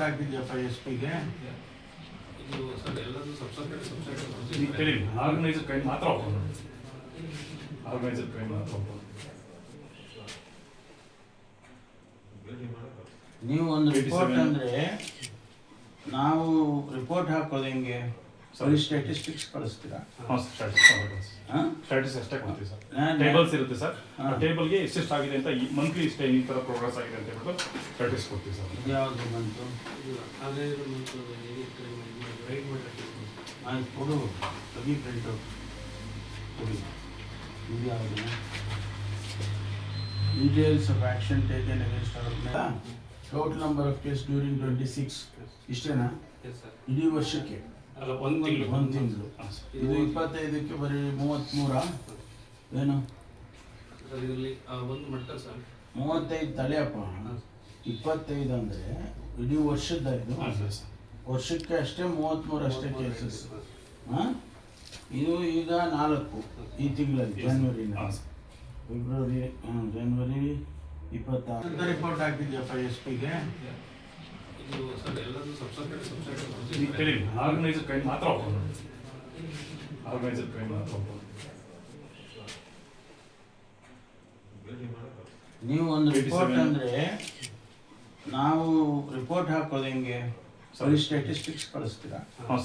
Report ಹಾಕಿದ್ಯಪ್ಪ SP ಗೆ ಇದು sir ಎಲ್ಲದೂ ಸಬ್ಸೆಕ್ಟ್ ಹೇಳಿ ಆರ್ಗನೈಸರ್ ಕೈ ಮಾತ್ರ ಹೋಗೋದು ಆರ್ಗನೈಸರ್ ಕೈ ಮಾತ್ರ ಹೋಗೋದು ನೀವು ಒಂದು ರಿಪೋರ್ಟ್ ಅಂದ್ರೆ ನಾವು ರಿಪೋರ್ಟ್ ಹಾಕೋದು ಹೆಂಗೆ ಬರೀ ಸ್ಟ್ಯಾಟಿಸ್ಟಿಕ್ಸ್ ಕಳಿಸ್ತೀರಾ? ಹಾಂ ಸ್ಟ್ಯಾಟಿಸ್ ಅಷ್ಟೇ ಕೊಡ್ತೀವಿ ಸರ್. ಟೇಬಲ್ಸ್ ಇರುತ್ತೆ ಸರ್, ಟೇಬಲ್ಗೆ ಎಷ್ಟೆಷ್ಟು ಆಗಿದೆ ಅಂತ ಈ ಮಂತ್ಲಿ ಇಷ್ಟೇ ಈ ಥರ ಪ್ರೋಗ್ರೆಸ್ ಆಗಿದೆ ಅಂತ ಹೇಳ್ಬಿಟ್ಟು ಸ್ಟ್ಯಾಟಿಸ್ ಕೊಡ್ತೀವಿ ಸರ್. ಯಾವುದು ಬಂತು? ಆಯ್ತು ಕೊಡು, ತೆಗಿ ಪ್ರಿಂಟೌಟ್ ಕೊಡಿ. ಇದು ಯಾವುದು? Details of action taken against our total number of case during 26 ಇಷ್ಟೇನಾ? ಇಡೀ ವರ್ಷಕ್ಕೆ ಒಂದು ತಿಂಗಳು. ಇದು 25ಕ್ಕೆ ಬರೀ 33 ಏನು? ಇದರಲ್ಲಿ ಒಂದು ಮಟ್ಟ ಸರ್ 35 ತಲೆಯಪ್ಪ. 25 ಅಂದರೆ ಇಡೀ ವರ್ಷದ ಇದು ವರ್ಷಕ್ಕೆ ಅಷ್ಟೇ 33 ಅಷ್ಟೇ ಕೇಸಸ್. ಇದು ಈಗ 4 ಈ ತಿಂಗಳಲ್ಲಿ ಜನವರಿನ ಫೆಬ್ರವರಿ ಜನವರಿ 26 ರಿಪೋರ್ಟ್ ಹಾಕಿದ್ಯಪ್ಪ SP ಗೆ ಇದು ಸರ್ ಎಲ್ಲದೂ ಸಬ್ಸೆಕ್ಟ್ ಹೇಳಿ ಆರ್ಗನೈಸರ್ ಕೈ ಮಾತ್ರ ಹೋಗೋದು ಆರ್ಗನೈಸರ್ ಕೈ ಮಾತ್ರ ಹೋಗೋದು ನೀವು ಒಂದು ರಿಪೋರ್ಟ್ ಅಂದ್ರೆ ನಾವು ರಿಪೋರ್ಟ್ ಹಾಕೋದು ಹೆಂಗೆ ಬರೀ ಸ್ಟ್ಯಾಟಿಸ್ಟಿಕ್ಸ್ ಕಳಿಸ್ತೀರಾ? ಹಾಂ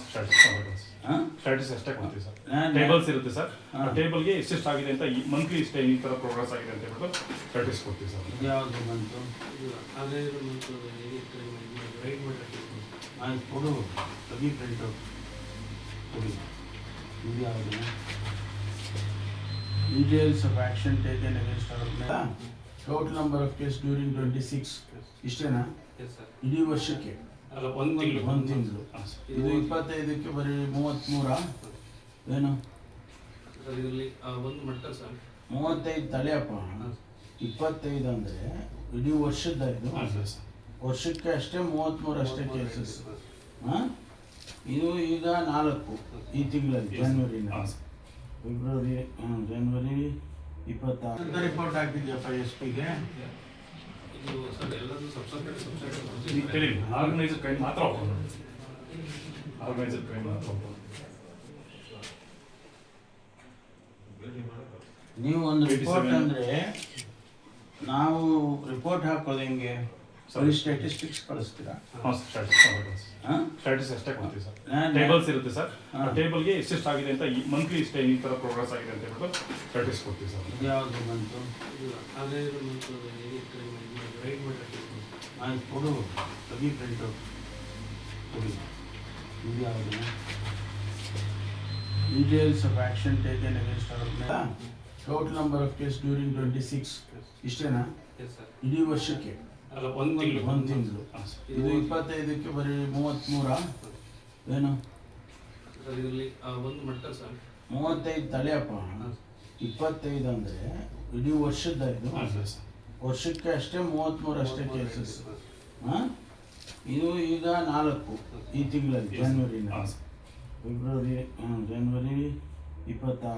ಸ್ಟ್ಯಾಟಿಸ್ ಅಷ್ಟೇ ಕೊಡ್ತೀವಿ ಸರ್. ಟೇಬಲ್ಸ್ ಇರುತ್ತೆ ಸರ್, ಟೇಬಲ್ಗೆ ಎಷ್ಟೆಷ್ಟು ಆಗಿದೆ ಅಂತ ಈ ಮಂತ್ಲಿ ಇಷ್ಟೇ ಈ ಥರ ಪ್ರೋಗ್ರೆಸ್ ಆಗಿದೆ ಅಂತ ಹೇಳ್ಬಿಟ್ಟು ಸ್ಟ್ಯಾಟಿಸ್ ಕೊಡ್ತೀವಿ ಸರ್. ಯಾವುದು ಬಂತು? ಆಯ್ತು ಕೊಡು, ತೆಗಿ ಪ್ರಿಂಟೌಟ್ ಕೊಡಿ. ಇದು ಯಾವುದು? Details of action taken against our total number of case during 26 ಇಷ್ಟೇನಾ? ಇಡೀ ವರ್ಷಕ್ಕೆ ಒಂದು ತಿಂಗಳು. ಇದು 25ಕ್ಕೆ ಬರೀ 33 ಏನು? ಇದರಲ್ಲಿ ಒಂದು ಮಟ್ಟ ಸರ್ 35 ತಲೆಯಪ್ಪ. 25 ಅಂದರೆ ಇಡೀ ವರ್ಷದ ಇದು ವರ್ಷಕ್ಕೆ ಅಷ್ಟೇ 33 ಅಷ್ಟೇ ಕೇಸಸ್. ಇದು ಈಗ 4 ಈ ತಿಂಗಳಲ್ಲಿ ಜನವರಿನ ಫೆಬ್ರವರಿ ಜನವರಿ 26 ರಿಪೋರ್ಟ್ ಹಾಕಿದ್ಯಪ್ಪ SP ಗೆ ಇದು ಸರ್ ಎಲ್ಲದೂ ಸಬ್ಸೆಕ್ಟ್ ಹೇಳಿ ಆರ್ಗನೈಸರ್ ಕೈ ಮಾತ್ರ ಹೋಗೋದು ಆರ್ಗನೈಸರ್ ಕೈ ಮಾತ್ರ ಹೋಗೋದು ನೀವು ಒಂದು ರಿಪೋರ್ಟ್ ಅಂದ್ರೆ ನಾವು ರಿಪೋರ್ಟ್ ಹಾಕೋದು ಹೆಂಗೆ ಬರೀ ಸ್ಟ್ಯಾಟಿಸ್ಟಿಕ್ಸ್ ಕಳಿಸ್ತೀರಾ? ಹಾಂ ಸ್ಟ್ಯಾಟಿಸ್ ಅಷ್ಟೇ ಕೊಡ್ತೀವಿ ಸರ್. ಟೇಬಲ್ಸ್ ಇರುತ್ತೆ ಸರ್, ಟೇಬಲ್ಗೆ ಎಷ್ಟೆಷ್ಟು ಆಗಿದೆ ಅಂತ ಈ ಮಂತ್ಲಿ ಇಷ್ಟೇ ಈ ಥರ ಪ್ರೋಗ್ರೆಸ್ ಆಗಿದೆ ಅಂತ ಹೇಳ್ಬಿಟ್ಟು ಸ್ಟ್ಯಾಟಿಸ್ ಕೊಡ್ತೀವಿ ಸರ್. ಯಾವುದು ಬಂತು? ಆಯ್ತು ಕೊಡು, ತೆಗಿ ಪ್ರಿಂಟೌಟ್ ಕೊಡಿ. ಇದು ಯಾವುದು? Details of action taken against our total number of case during 26 ಇಷ್ಟೇನಾ? ಇಡೀ ವರ್ಷಕ್ಕೆ ಒಂದು ತಿಂಗಳು. ಇದು 25ಕ್ಕೆ ಬರೀ 33 ಏನು? ಇದರಲ್ಲಿ ಒಂದು ಮಟ್ಟ ಸರ್ 35 ತಲೆಯಪ್ಪ. 25 ಅಂದರೆ ಇಡೀ ವರ್ಷದ ಇದು ವರ್ಷಕ್ಕೆ ಅಷ್ಟೇ 33 ಅಷ್ಟೇ ಕೇಸಸ್. ಇದು ಈಗ 4 ಈ ತಿಂಗಳಲ್ಲಿ ಜನವರಿನ ಫೆಬ್ರವರಿ ಜನವರಿ 26